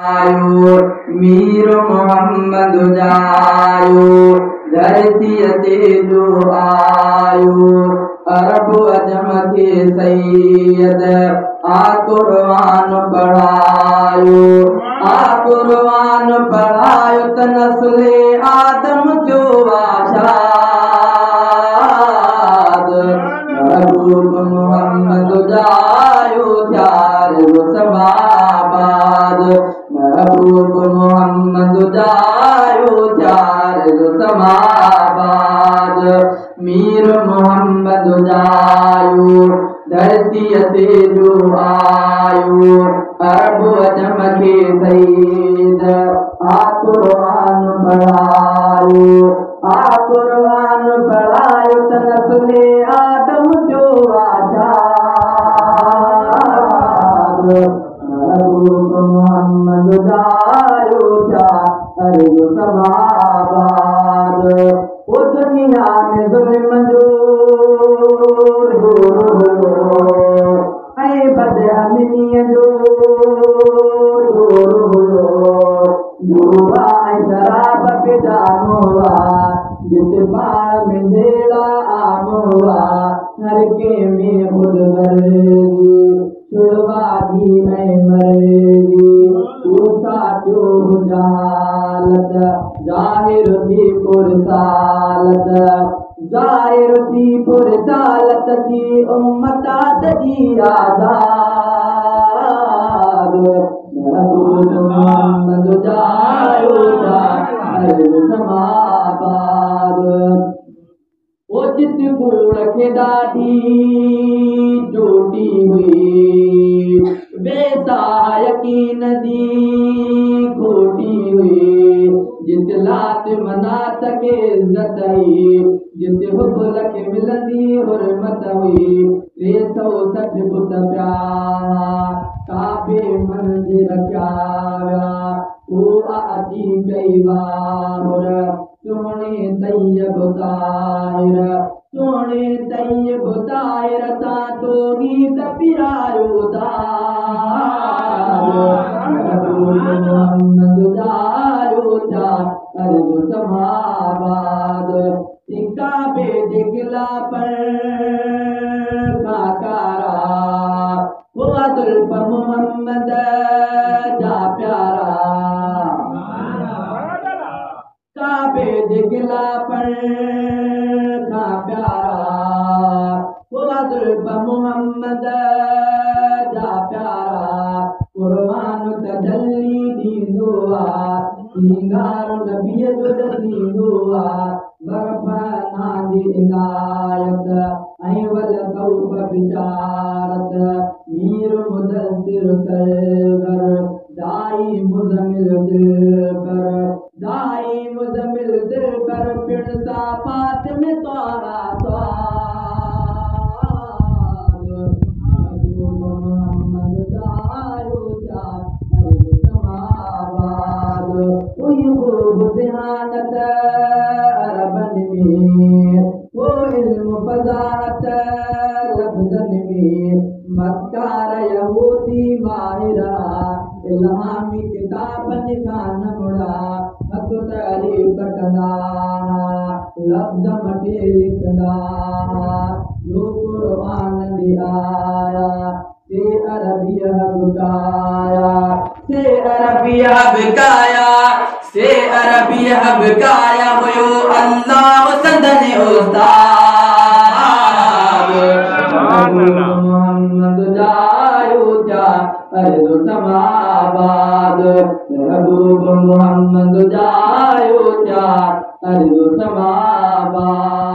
आयो मीर मोहम्मद जायो धरती ते जो आयो अरब अजम के सैयद आ कुर्बान पढ़ायो त नस्ले आदम जो आशाद महबूब मोहम्मद जायो चार समाबाद महबूब मोहम्मद जायो चार समाबाद मीर मोहम्मद जायो धरती ते जो आयो अरब अजम के सैयद आ कुर्बान पढ़ायो त नस्ले आदम जो आजाद महबूब मोहम्मद जायो चार समाबाद ओ दुनिया में जुल्म जो बदअमनी जो शराब पे जाम हुआ जिस बाण में ढेड़ा आम हुआ हर के में खुद गर्दी छुड़वा दी है मर्दी ऊसा क्यों जहालत जाहिर थी पुरसालत थी उम्मतात जी आजाद महबूब मोहम्मद जायो चार समाबाद ओ जित कूड़ के ॾाढी चोटी हुई बेसा यकीन दी खोटी हुई जित लात मना सके इज्जत हुई जित हुबल के मिलंदी हुरमत हुई 360 बुत प्यार काबे मंदिर रखिया ओ आजी कई बार सोने तैयब ताहिर ता तो गीत पिरायो मोहम्मद जायो चार समाबाद काबे दिखला पर काकारा हुआ दुल्फ मोहम्मद जा प्यारा काबे दिखला पर का प्यारा हुआ दुल्फ मोहम्मद जा प्यारा कुर्बान तजल्ली दींदुआ सिंगार नबी जो दींदुआ बरफना दी इनायत ऐं वल तौब बिशारत मीर मुदस्सिर सरवर दाई मुज़मिल दिल पर पिण सा फातिमे तोरा स्वाद मोहम्मद जायो चार समाबाद कोई खूब ज़हानत अरबन में वो इल्म फज़ाहत लफ्ज़न में मक्कार यहूदी माहिरा इल्हामी किताबन का नमुड़ा हक़ तारीफ़ कंदा लफ्ज़ मटे लिखंदा जो क़ुर्आन दी आया से अरबिया बिकाया हुयो अल्लाह सदने उस्ताद मोहम्मद जायो चार समाबाद महबूब मोहम्मद जायो चार समाबाद।